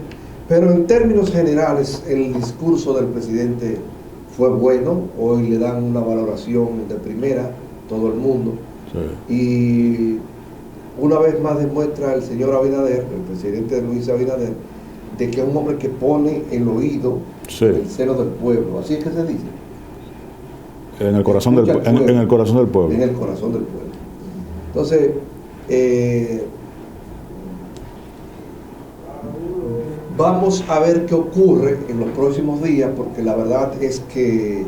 pero en términos generales, el discurso del presidente fue bueno. Hoy le dan una valoración de primera, todo el mundo. Sí. Y una vez más demuestra el señor Abinader, el presidente Luis Abinader, de que es un hombre que pone el oído en el seno del pueblo. Así es que se dice. En el corazón del pueblo. En el corazón del pueblo. En el corazón del pueblo. Entonces, vamos a ver qué ocurre en los próximos días, porque la verdad es que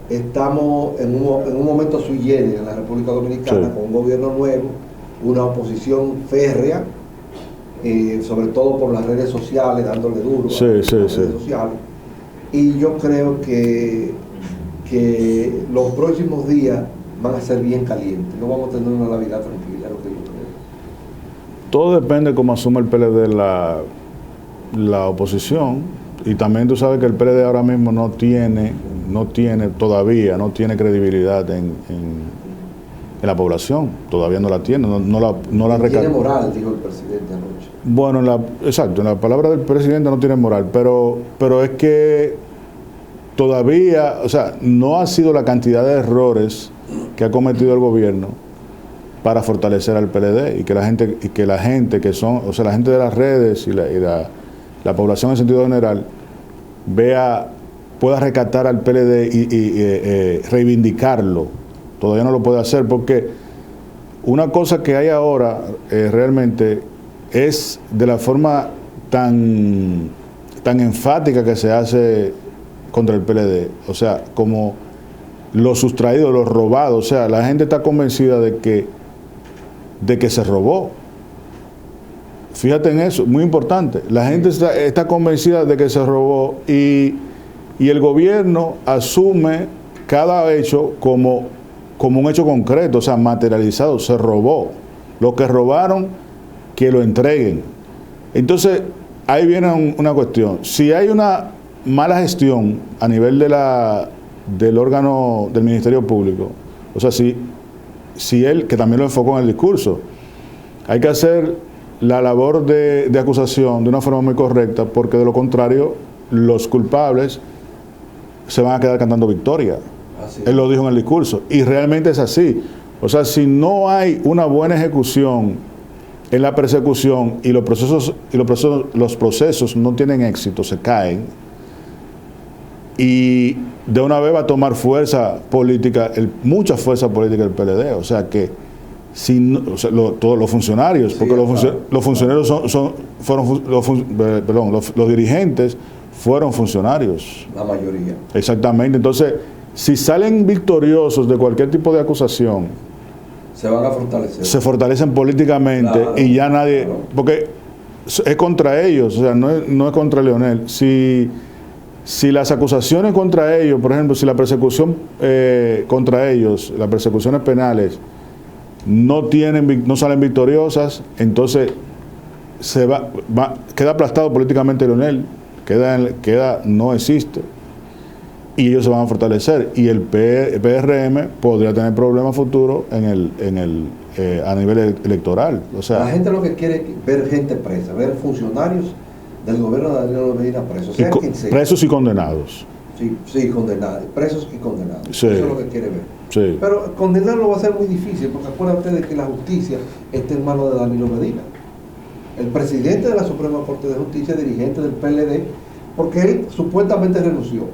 estamos en un momento sui generis en la República Dominicana, sí, con un gobierno nuevo, una oposición férrea, sobre todo por las redes sociales, dándole duro a las redes sociales. Y yo creo que los próximos días van a ser bien calientes, no vamos a tener una Navidad tranquila, lo que yo creo. Todo depende de cómo asume el PLD la oposición. Y también tú sabes que el PLD ahora mismo no tiene credibilidad en la población, todavía no la tiene, no la tiene moral, dijo el presidente anoche. Bueno, exacto, en la palabra del presidente no tiene moral, pero es que todavía, o sea, no ha sido la cantidad de errores que ha cometido el gobierno para fortalecer al PLD y que la gente que son, o sea, la gente de las redes y la población en sentido general pueda rescatar al PLD y reivindicarlo. Todavía no lo puede hacer porque una cosa que hay ahora realmente es de la forma tan enfática que se hace contra el PLD. O sea, como lo sustraído, lo robado. O sea, la gente está convencida de que se robó. Fíjate en eso, muy importante. La gente está convencida de que se robó y el gobierno asume cada hecho como un hecho concreto, o sea, materializado. Se robó. Lo que robaron, que lo entreguen. Entonces, ahí viene una cuestión. Si hay una mala gestión a nivel del órgano del Ministerio Público, o sea, si él, que también lo enfocó en el discurso, hay que hacer la labor de acusación de una forma muy correcta, porque de lo contrario, los culpables se van a quedar cantando victoria. Él lo dijo en el discurso, y realmente es así. O sea, si no hay una buena ejecución en la persecución y los procesos no tienen éxito, se caen, y de una vez va a tomar fuerza política, mucha fuerza política el PLD. O sea que todos los funcionarios, sí, porque los funcionarios los dirigentes fueron funcionarios. La mayoría. Exactamente. Entonces, si salen victoriosos de cualquier tipo de acusación, se van a fortalecer. Se fortalecen políticamente, claro, y ya nadie, claro, porque es contra ellos, o sea, no es contra Leonel. Si las acusaciones contra ellos, por ejemplo, si la persecución contra ellos, las persecuciones penales, no salen victoriosas, entonces queda aplastado políticamente Leonel, no existe, y ellos se van a fortalecer, y el PRM podría tener problemas futuros a nivel electoral. O sea, la gente lo que quiere es ver gente presa, ver funcionarios del gobierno de Danilo Medina presos, sea quien sea. Presos y condenados. Sí, condenados, presos y condenados. Sí. Eso es lo que quiere ver. Sí. Pero condenarlo va a ser muy difícil, porque acuérdense de que la justicia está en manos de Danilo Medina, el presidente de la Suprema Corte de Justicia, dirigente del PLD, porque él supuestamente renunció.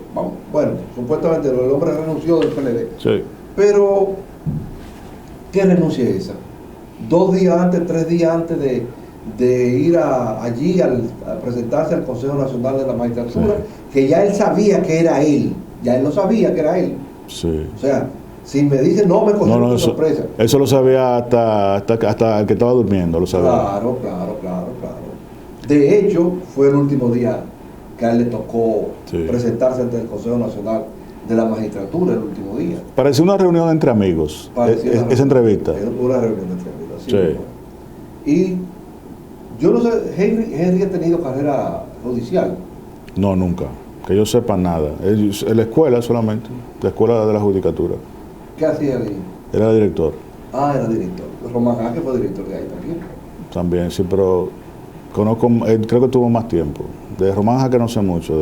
Supuestamente el hombre renunció del PLD. Sí. Pero, ¿qué renuncia es esa? 2 días antes, 3 días antes de ir allí a presentarse al Consejo Nacional de la Magistratura, sí, que ya él sabía que era él, ya él no sabía que era él. Sí. O sea, si me dicen no me cogió por sorpresa. Eso lo sabía hasta el que estaba durmiendo, lo sabía. Claro. De hecho, fue el último día que a él le tocó, sí, presentarse ante el Consejo Nacional de la Magistratura, el último día. Parecía una reunión entre amigos, esa entrevista. Una reunión entre amigos, sí. Y yo no sé, Henry ha tenido carrera judicial. No, nunca. Que yo sepa nada. En la escuela solamente, la escuela de la judicatura. ¿Qué hacía ahí? Era director. Era director. Román Jaque fue director de ahí también. También, sí, pero creo que tuvo más tiempo. De Román Jaque no sé mucho,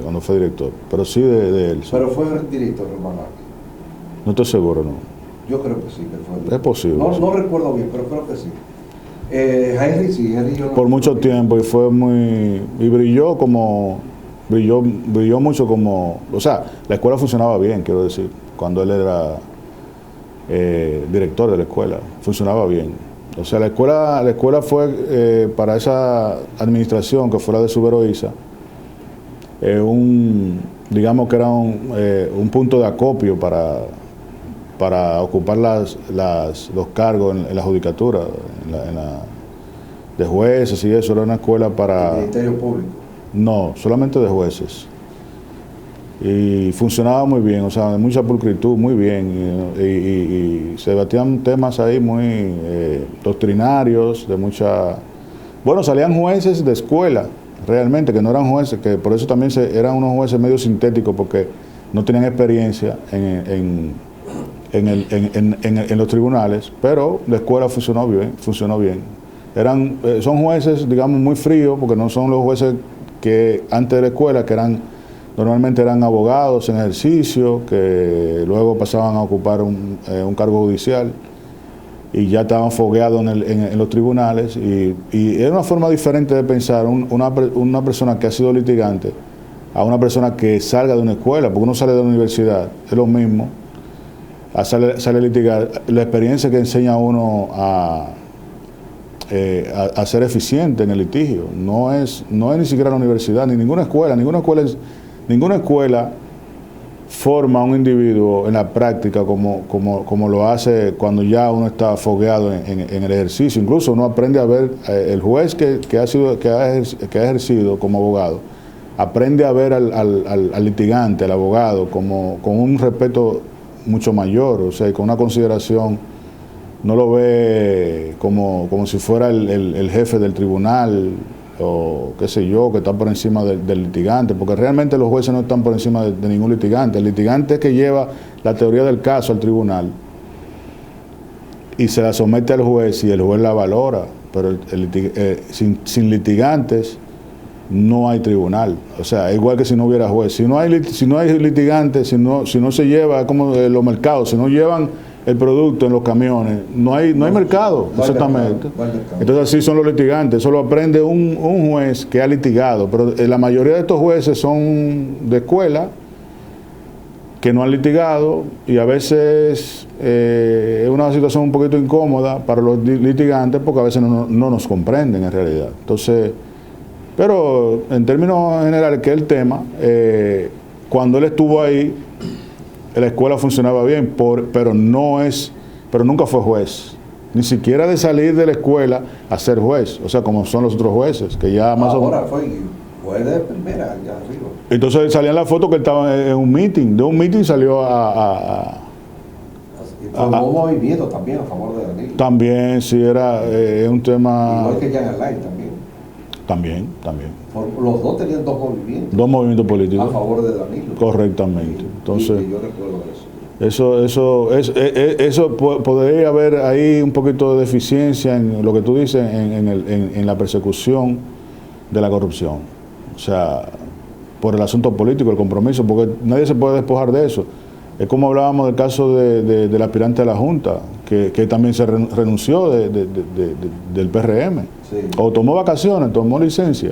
cuando fue director, pero sí de él. Sí. Pero fue director Román Jaque. No estoy seguro, ¿no? Yo creo que sí, que fue director. Es posible. No recuerdo bien, pero creo que sí. Henry yo no. Por mucho tiempo, y brilló mucho como, o sea, la escuela funcionaba bien, quiero decir, cuando él era director de la escuela, funcionaba bien. O sea, la escuela fue para esa administración que fue la de Suberoiza, digamos que era un punto de acopio para ocupar los cargos en la judicatura, de jueces y eso. Era una escuela para... ¿El Ministerio Público? No, solamente de jueces. Y funcionaba muy bien, o sea, de mucha pulcritud, muy bien. Y se debatían temas ahí muy doctrinarios, de mucha... Bueno, salían jueces de escuela, realmente, que no eran jueces, que por eso también eran unos jueces medio sintéticos, porque no tenían experiencia en los tribunales, pero la escuela funcionó bien. Son jueces, digamos, muy fríos, porque no son los jueces que antes de la escuela, que normalmente eran abogados en ejercicio, que luego pasaban a ocupar un cargo judicial y ya estaban fogueados en los tribunales, y era una forma diferente de pensar una persona que ha sido litigante a una persona que salga de una escuela, porque uno sale de la universidad, es lo mismo, sale a litigar. La experiencia que enseña a uno a ser eficiente en el litigio no es ni siquiera la universidad, ni ninguna escuela ninguna escuela forma a un individuo en la práctica como lo hace cuando ya uno está fogueado en el ejercicio. Incluso uno aprende a ver, el juez que ha ejercido como abogado, aprende a ver al litigante, al abogado, con un respeto mucho mayor, o sea, con una consideración. No lo ve como si fuera el jefe del tribunal o qué sé yo, que está por encima del litigante, porque realmente los jueces no están por encima de ningún litigante. El litigante es que lleva la teoría del caso al tribunal y se la somete al juez y el juez la valora, pero sin litigantes no hay tribunal. O sea, es igual que si no hubiera juez. Si no hay litigantes, si no se lleva, como los mercados, si no llevan el producto en los camiones, no hay mercado, exactamente. Entonces así son los litigantes, eso lo aprende un juez que ha litigado, pero la mayoría de estos jueces son de escuela, que no han litigado, y a veces es una situación un poquito incómoda para los litigantes, porque a veces no nos comprenden en realidad. Entonces, pero en términos generales, que es el tema, cuando él estuvo ahí, la escuela funcionaba bien, pero nunca fue juez, ni siquiera de salir de la escuela a ser juez, o sea, como son los otros jueces, que ya más o menos. Ahora fue de primera, allá arriba. Entonces salían las fotos que él estaba en un meeting, de un meeting salió formó un movimiento también a favor de Danilo. También, sí, era un tema. Igual que Jean Alain también. También. Los dos tenían dos movimientos. Dos movimientos políticos. A favor de Danilo. Correctamente. Entonces, yo recuerdo eso. Eso podría haber ahí un poquito de deficiencia en lo que tú dices, en la persecución de la corrupción. O sea, por el asunto político, el compromiso, porque nadie se puede despojar de eso. Es como hablábamos del caso del aspirante a la Junta, que también se renunció del PRM. Sí. O tomó vacaciones, tomó licencia.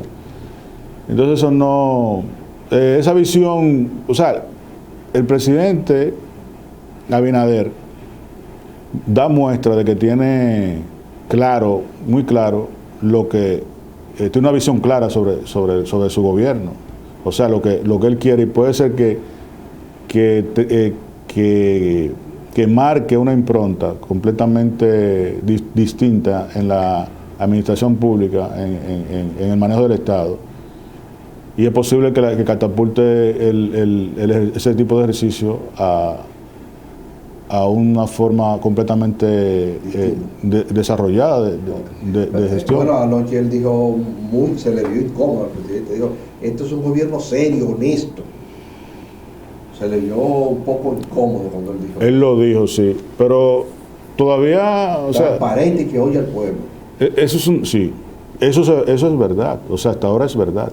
Entonces eso no... esa visión, o sea, el presidente Abinader da muestra de que tiene claro, muy claro, lo que... tiene una visión clara sobre su gobierno. O sea, lo que él quiere, y puede ser que marque una impronta completamente distinta en la administración pública, en el manejo del Estado, y es posible que catapulte ese tipo de ejercicio a una forma completamente desarrollada de gestión. Bueno, anoche él dijo, se le vio incómodo al presidente, dijo, esto es un gobierno serio, honesto. Se le vio un poco incómodo cuando él dijo. Él lo dijo, sí, pero todavía, o sea, transparente y que oye al pueblo. Eso es verdad, o sea, hasta ahora es verdad.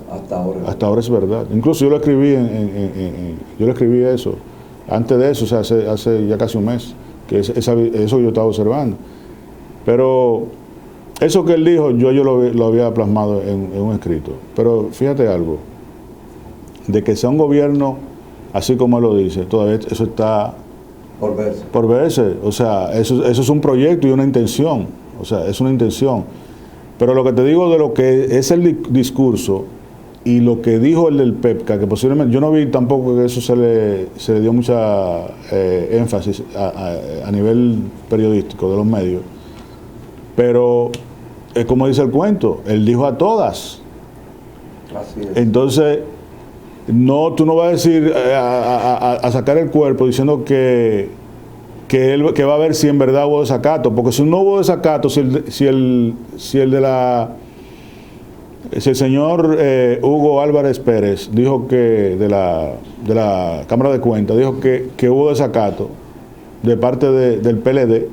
Hasta ahora es verdad. Incluso yo lo escribí yo lo escribí eso. Antes de eso, o sea, hace ya casi un mes, que eso yo estaba observando. Pero eso que él dijo, yo lo había plasmado en un escrito. Pero fíjate algo, de que sea un gobierno así como él lo dice, todavía eso está por verse. O sea, eso es un proyecto y una intención. O sea, es una intención. Pero lo que te digo de lo que es el discurso y lo que dijo el del PEPCA, que posiblemente, yo no vi tampoco que eso se le dio mucha énfasis a nivel periodístico de los medios, pero es como dice el cuento, él dijo a todas. Así es. Entonces, tú no vas a decir a sacar el cuerpo diciendo que va a ver si en verdad hubo desacato, porque si no hubo desacato, si el señor Hugo Álvarez Pérez dijo que de la Cámara de Cuentas dijo que hubo desacato de parte del PLD,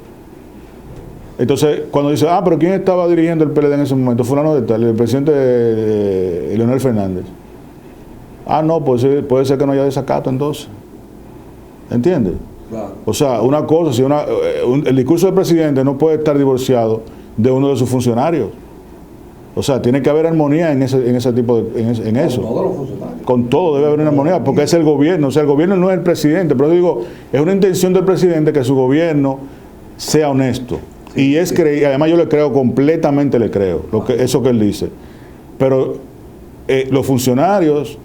entonces cuando dice, pero ¿quién estaba dirigiendo el PLD en ese momento? Fulano de tal, el presidente Leonel Fernández. No, pues puede ser que no haya desacato entonces. ¿Entiendes? Claro. O sea, una cosa, el discurso del presidente no puede estar divorciado de uno de sus funcionarios. O sea, tiene que haber armonía en ese tipo en eso. Con todos los funcionarios. Con todo debe haber una armonía, porque es el gobierno. O sea, el gobierno no es el presidente, pero digo, es una intención del presidente que su gobierno sea honesto. Sí, y además yo le creo, completamente le creo, eso que él dice. Pero los funcionarios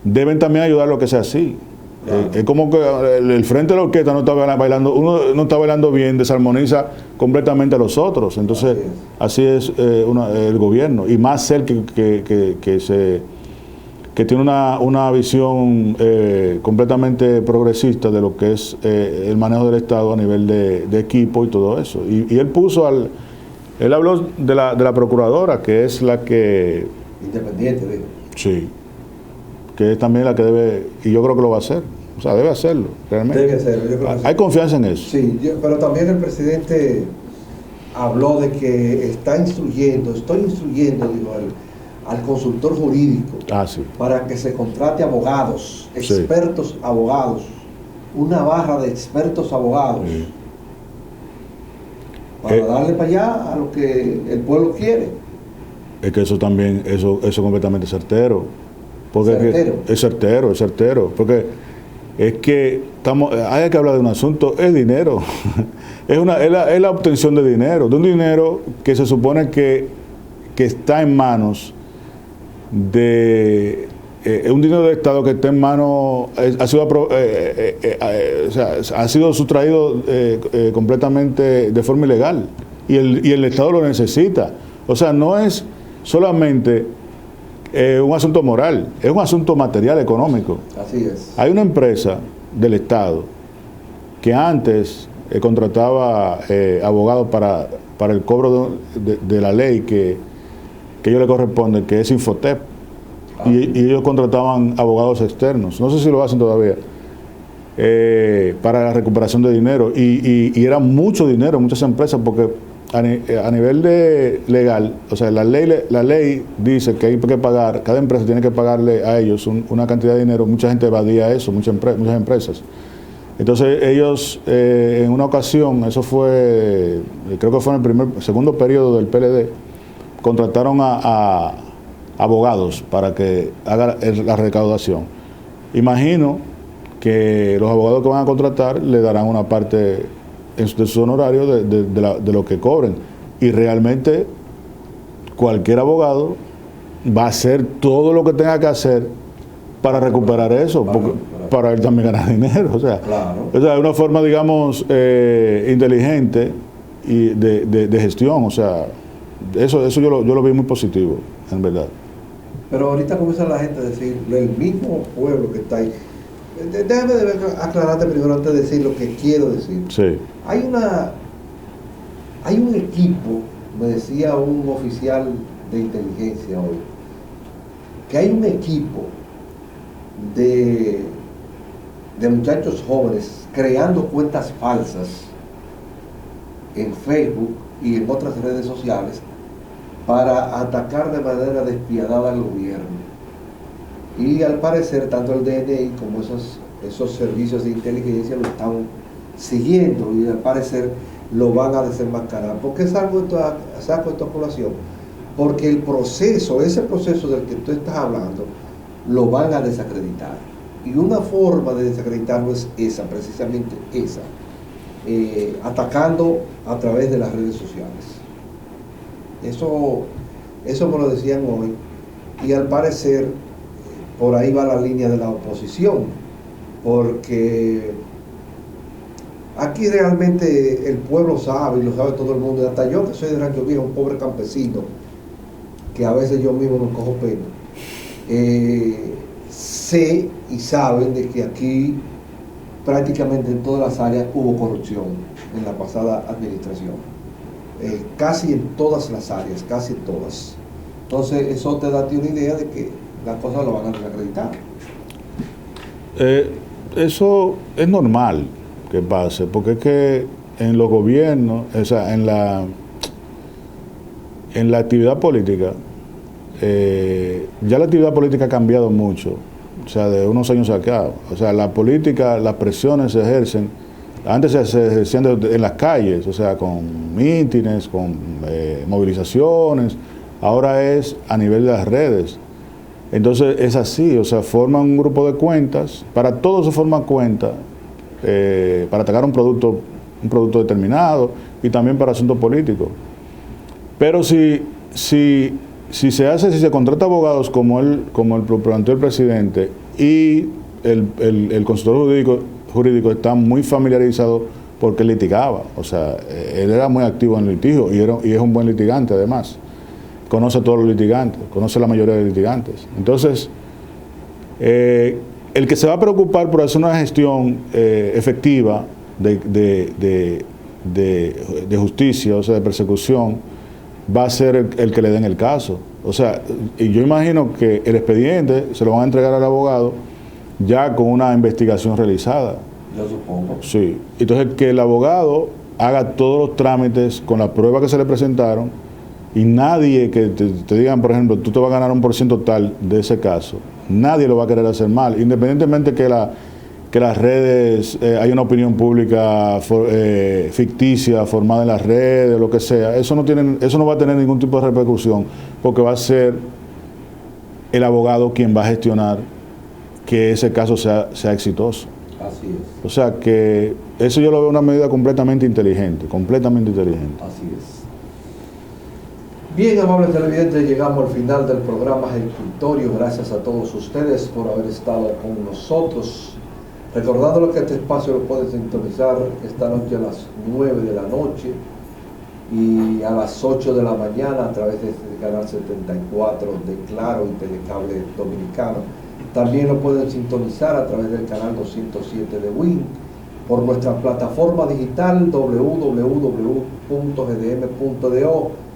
deben también ayudar a lo que sea así. Claro. Es como que el frente de la orquesta no está bailando, uno no está bailando bien, desarmoniza completamente a los otros. Entonces, así es el gobierno. Y más ser que tiene una visión completamente progresista de lo que es el manejo del Estado a nivel de equipo y todo eso. Y él habló de la procuradora, que es la que... Independiente, digo. Sí, que es también la que debe, y yo creo que lo va a hacer, o sea, debe hacerlo, realmente. Debe hacerlo, yo creo que Hay confianza en eso. Sí, pero también el presidente habló de que estoy instruyendo, digo, al consultor jurídico Sí. para que se contrate abogados, expertos abogados, una barra de expertos abogados, para darle para allá a lo que el pueblo quiere. Es que eso también, eso es completamente certero. Porque ¿Certero? Es certero. Porque es que hay que hablar de un asunto, es dinero. es la obtención de dinero, de un dinero que se supone que está en manos de un dinero del Estado que está en manos, ha sido sustraído completamente de forma ilegal y el Estado lo necesita. O sea, no es solamente un asunto moral, es un asunto material, económico. Así es. Hay una empresa del Estado que antes contrataba abogados para el cobro de la ley que ellos le corresponde, que es Infotep, y ellos contrataban abogados externos, no sé si lo hacen todavía, para la recuperación de dinero, y era mucho dinero, muchas empresas, porque a nivel legal, o sea, la ley dice que hay que pagar, cada empresa tiene que pagarle a ellos una cantidad de dinero. Mucha gente evadía eso, muchas empresas. Entonces ellos, en una ocasión, eso fue, creo que fue en el segundo periodo del PLD, contrataron a abogados para que haga la recaudación. Imagino que los abogados que van a contratar le darán una parte de sus honorarios de lo que cobren, y realmente cualquier abogado va a hacer todo lo que tenga que hacer para recuperar eso, para él también ganar dinero. O sea, es una forma, digamos, inteligente y de gestión. O sea, eso yo lo vi muy positivo, en verdad. Pero ahorita comienza la gente a decir, el mismo pueblo que está ahí. Déjame aclararte primero antes de decir lo que quiero decir. Sí. Hay un equipo, me decía un oficial de inteligencia hoy, que hay un equipo de muchachos jóvenes creando cuentas falsas en Facebook y en otras redes sociales para atacar de manera despiadada al gobierno. Y al parecer tanto el DNI como esos servicios de inteligencia lo están siguiendo, y al parecer lo van a desenmascarar. ¿Por qué saco esta colación? Porque ese proceso del que tú estás hablando, lo van a desacreditar. Y una forma de desacreditarlo es precisamente esa, atacando a través de las redes sociales. Eso me lo decían hoy, y al parecer por ahí va la línea de la oposición, porque aquí realmente el pueblo sabe, y lo sabe todo el mundo, y hasta yo que soy de Rancho Viejo, un pobre campesino, que a veces yo mismo me cojo pena, sé y saben de que aquí prácticamente en todas las áreas hubo corrupción en la pasada administración, casi en todas las áreas, casi en todas. Entonces eso te da una idea de que las cosas lo van a desacreditar. Eso es normal que pase, porque es que en los gobiernos, o sea, en la actividad política, ya la actividad política ha cambiado mucho, o sea, de unos años acá. O sea, la política, las presiones se ejercen, antes se ejercían en las calles, o sea, con mítines, con movilizaciones, ahora es a nivel de las redes. Entonces es así, o sea, forman un grupo de cuentas, para todo se forma cuenta, para atacar un producto determinado, y también para asuntos políticos. Pero si se contrata abogados como el planteó el presidente, y el consultor jurídico está muy familiarizado porque litigaba, o sea, él era muy activo en el litigio y es un buen litigante además. Conoce a todos los litigantes, conoce a la mayoría de los litigantes. Entonces, el que se va a preocupar por hacer una gestión efectiva de justicia, o sea, de persecución, va a ser el que le den el caso. O sea, y yo imagino que el expediente se lo van a entregar al abogado ya con una investigación realizada. Yo supongo. Sí. Entonces, que el abogado haga todos los trámites con las pruebas que se le presentaron y nadie que te digan, por ejemplo, tú te vas a ganar un % tal de ese caso, nadie lo va a querer hacer mal, independientemente que las redes, hay una opinión pública ficticia formada en las redes, lo que sea, eso no va a tener ningún tipo de repercusión, porque va a ser el abogado quien va a gestionar que ese caso sea exitoso. Así es. O sea que eso yo lo veo una medida completamente inteligente, Así es. Bien, amables televidentes, llegamos al final del programa Escritorio. Gracias a todos ustedes por haber estado con nosotros. Recordándole que este espacio lo pueden sintonizar esta noche a las 9 de la noche y a las 8 de la mañana a través de este canal 74 de Claro y Telecable Dominicano. También lo pueden sintonizar a través del canal 207 de WIN, por nuestra plataforma digital www.gdm.do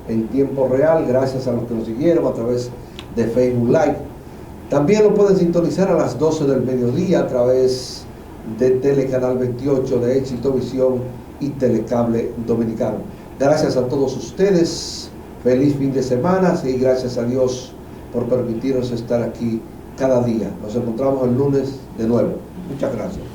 en tiempo real, gracias a los que nos siguieron a través de Facebook Live. También lo pueden sintonizar a las 12 del mediodía a través de Telecanal 28 de Éxito Visión y Telecable Dominicano. Gracias a todos ustedes, feliz fin de semana y gracias a Dios por permitirnos estar aquí cada día. Nos encontramos el lunes de nuevo. Muchas gracias.